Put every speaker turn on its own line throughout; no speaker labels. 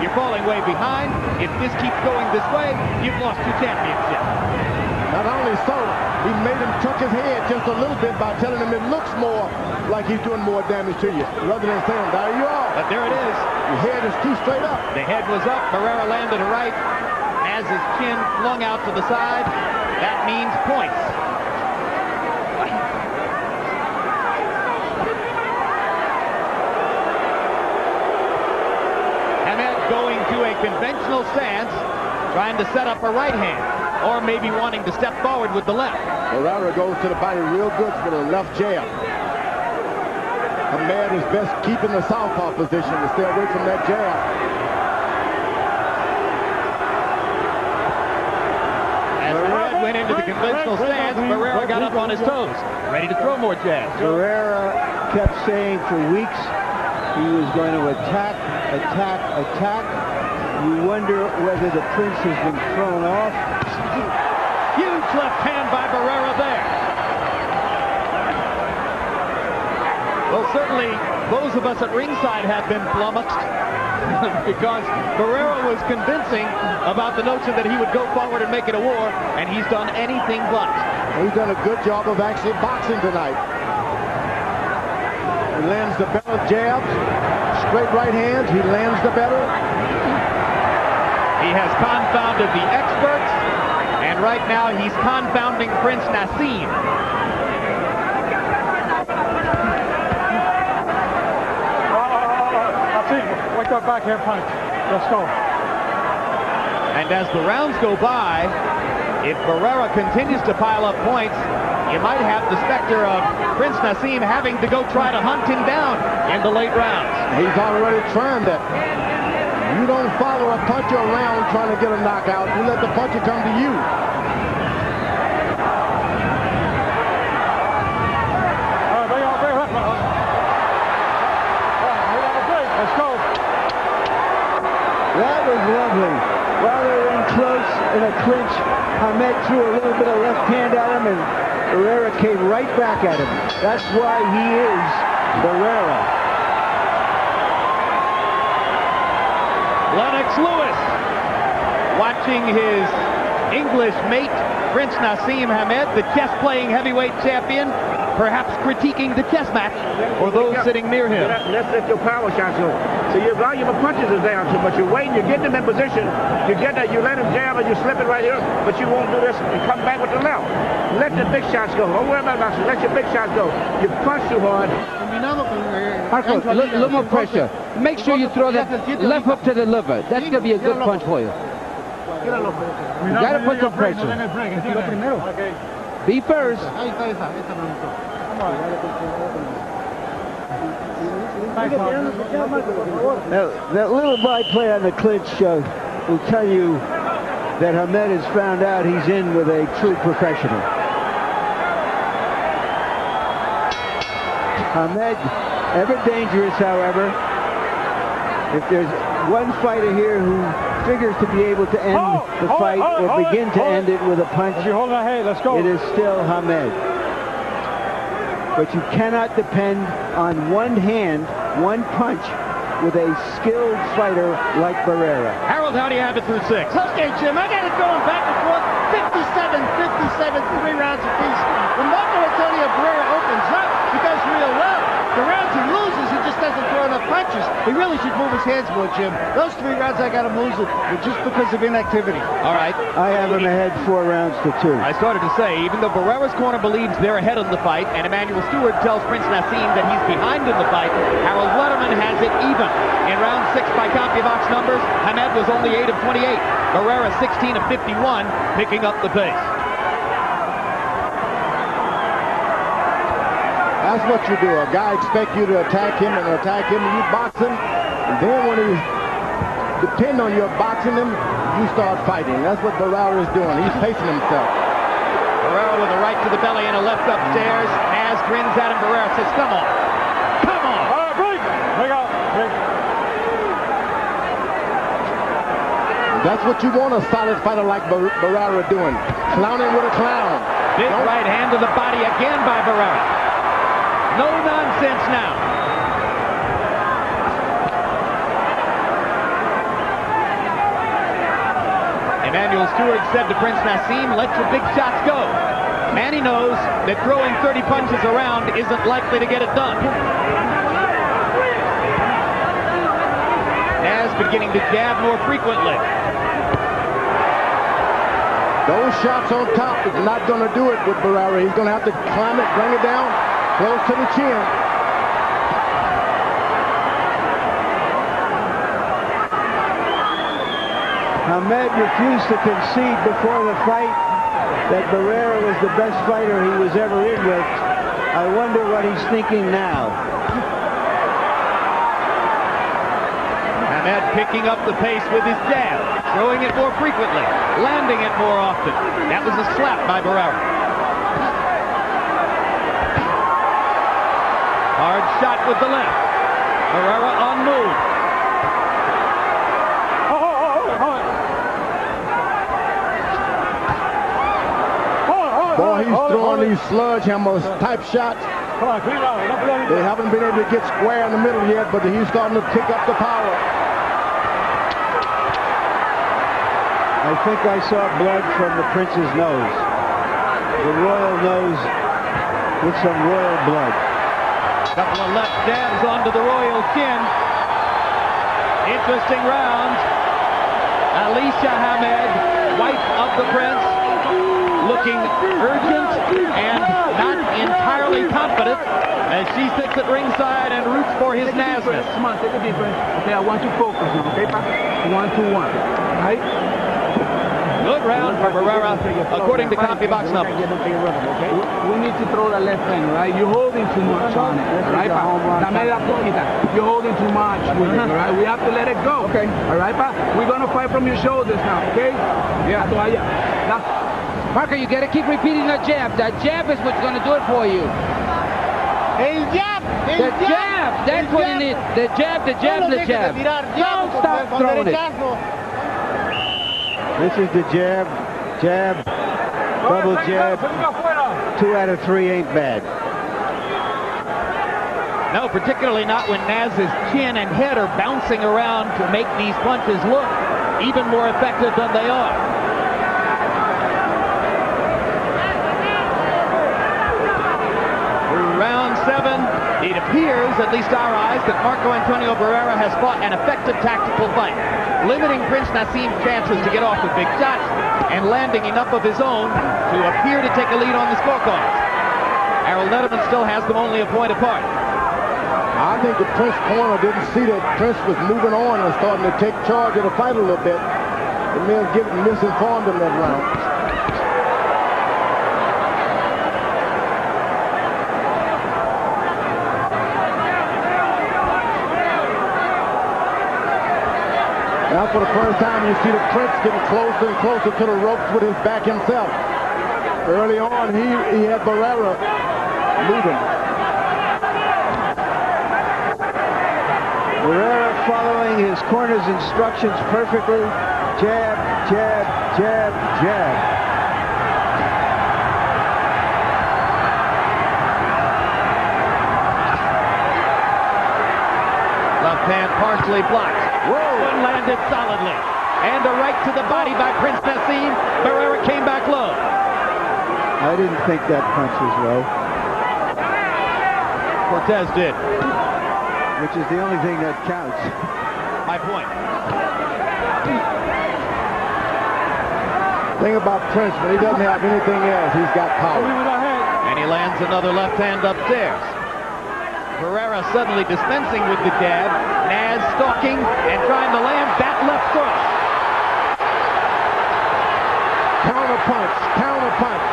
you're falling way behind. If this keeps going this way, you've lost your championship.
Not only so, he made him tuck his head just a little bit by telling him it looks more like he's doing more damage to you, rather than saying, there you are.
But there it is.
Your head is too straight up.
The head was up. Barrera landed a right. Has his chin flung out to the side. That means points. Hamed going to a conventional stance, trying to set up a right hand, or maybe wanting to step forward with the left.
Barrera goes to the body real good for the left jab. Hamed is best keeping the southpaw position to stay away from that jab.
As Hamed went into the conventional stance, Barrera got up on his toes, ready to throw more jabs.
Barrera kept saying for weeks he was going to attack, attack, attack. You wonder whether the Prince has been thrown off.
Huge left hand by Barrera there. Well, certainly those of us at ringside have been flummoxed because Barrera was convincing about the notion that he would go forward and make it a war, and he's done anything but.
He's done a good job of actually boxing tonight. He lands the better jabs, straight right hands, he lands the better.
He has confounded the experts, and right now he's confounding Prince Naseem.
Wake up back here, punch. Let's go.
And as the rounds go by, if Barrera continues to pile up points, you might have the specter of Prince Naseem having to go try to hunt him down in the late rounds.
He's already trying that. You don't follow a puncher around trying to get a knockout. You let the puncher come to you.
Let's go.
That was lovely. While they were in close in a clinch, Hamed threw a little bit of left hand at him, and Barrera came right back at him. That's why he is Barrera.
Lennox Lewis watching his English mate, Prince Naseem Hamed, the chess-playing heavyweight champion, perhaps critiquing the chess match for those sitting near him.
Let's let your power shots go. So your volume of punches is down too much. You're waiting, you're getting them in position. You get that, you let him jab and you slip it right here, but you won't do this and come back with the left. Let the big shots go. Don't worry about that. Let your big shots go. You punch too hard.
Marco, a little more pressure. Make sure you throw that left hook to the liver. That's going to be a good punch for you. You got to put some pressure. Be first. Now, that little byplay on the clinch will tell you that Hamed has found out he's in with a true professional. Hamed, ever dangerous, however. If there's one fighter here who figures to be able to end the fight or begin to end it with a punch,
You hold that head. Let's go.
it is still Hamed. But you cannot depend on one hand, one punch, with a skilled fighter like Barrera.
Harold, how do you have it through 6?
Okay, Jim, I got it going back and forth. 57, 3 rounds apiece. When Marco Antonio Barrera opens up, he does real well. The rounds he loses, he just doesn't throw enough punches. He really should move his hands more, Jim. Those 3 rounds I got him losing were just because of inactivity.
All right.
I have him ahead 4 rounds to 2.
I started to say, even though Barrera's corner believes they're ahead in the fight, and Emmanuel Stewart tells Prince Naseem that he's behind in the fight, Harold Letterman has it even. In round 6 by CompuBox numbers, Hamed was only 8 of 28. Barrera 16 of 51, picking up the pace.
That's what you do. A guy expects you to attack him, and you box him. And then when he depend on your boxing him, you start fighting. That's what Barrera is doing. He's pacing himself.
Barrera with a right to the belly and a left upstairs. Naz grins at him. Barrera says, come on. Come on.
All right, break. Break out. Break.
That's what you want a solid fighter like Barrera doing. Clowning with a clown.
Big right hand to the body again by Barrera. No nonsense now. Emanuel Steward said to Prince Naseem, let your big shots go. Manny knows that throwing 30 punches around isn't likely to get it done. Naz beginning to jab more frequently.
Those shots on top is not going to do it with Barrera. He's going to have to climb it, bring it down, close to the chin.
Hamed refused to concede before the fight that Barrera was the best fighter he was ever in with. I wonder what he's thinking now.
Hamed picking up the pace with his jab, throwing it more frequently, landing it more often. That was a slap by Barrera. Hard shot with the left. Barrera on move.
Boy, he's throwing these sledgehammer type shots. They haven't been able to get square in the middle yet, but he's starting to pick up the power.
I think I saw blood from the prince's nose. The royal nose with some royal blood.
Couple of left jabs onto the royal chin. Interesting round. Alicia Hamed, wife of the prince, looking urgent and not entirely confident as she sits at ringside and roots for his Nasness.
Come on, take a deep breath. Okay, I want you to focus now, okay, pa? 1, 2, 1. Right?
Good round for Barrera, according to CompuBox numbers.
We need to throw the left hand, right? You're holding too much on it, right, pa? You're holding too much with it, all right? We have to let it go. Okay. All right, pa? We're going to fight from your shoulders now, okay? Yeah.
Parker, you got to keep repeating that jab. That jab is what's going to do it for you.
El jab!
The jab! That's what you need. The jab, the jab, the jab. Don't stop throwing it.
This is the jab, jab, double jab. 2 out of 3 ain't bad.
No, particularly not when Naz's chin and head are bouncing around to make these punches look even more effective than they are. Round 7, it appears, at least our eyes, that Marco Antonio Barrera has fought an effective tactical fight, limiting Prince Naseem's chances to get off with big shots and landing enough of his own to appear to take a lead on the scorecards. Harold Letterman still has them only a point apart.
I think the Prince corner didn't see that Prince was moving on and starting to take charge of the fight a little bit. The men misinformed him that round. Now for the first time you see the Prince getting closer and closer to the ropes with his back himself. Early on he had Barrera moving.
Barrera following his corner's instructions perfectly. Jab, jab, jab, jab.
Left hand partially blocked. One landed solidly. And a right to the body by Prince Naseem. Barrera came back low.
I didn't think that punch was low.
Cortez did.
Which is the only thing that counts.
My point.
Thing about Prince, when he doesn't have anything else, he's got power.
And he lands another left hand upstairs. Barrera suddenly dispensing with the jab. Naz stalking and trying to land that left cross.
Counter punch, counter punch.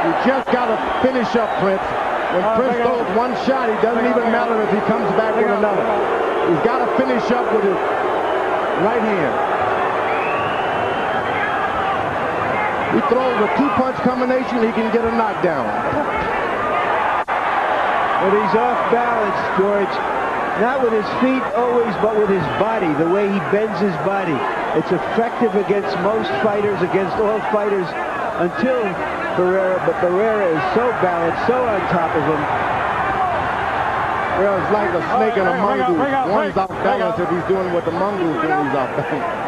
You just got to finish up Prince. When Prince throws one shot, it doesn't even matter if he comes back with another. He's got to finish up with his right hand. He throws a 2-punch combination, he can get a knockdown.
But he's off balance, George. Not with his feet always, but with his body, the way he bends his body. It's effective against most fighters, against all fighters, until Barrera. But Barrera is so balanced, so on top of him.
Well, it's like a snake and a mongoose. One's off
bring
balance
out.
if he's doing what the mongoose doing. He's off balance.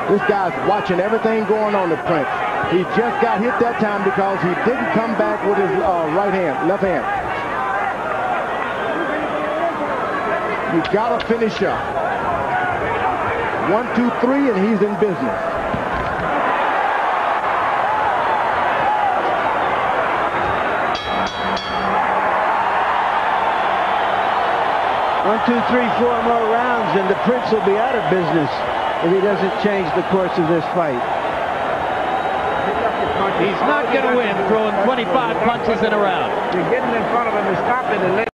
This guy's watching everything going on to Prince. He just got hit that time because he didn't come back with his left hand. You got to finish up. 1, 2, 3, and he's in business.
One, 2, 3, 4 more rounds, and the Prince will be out of business if he doesn't change the course of this fight.
He's not going to win throwing 25 punches in a round.
You're getting in front of him and stopping and letting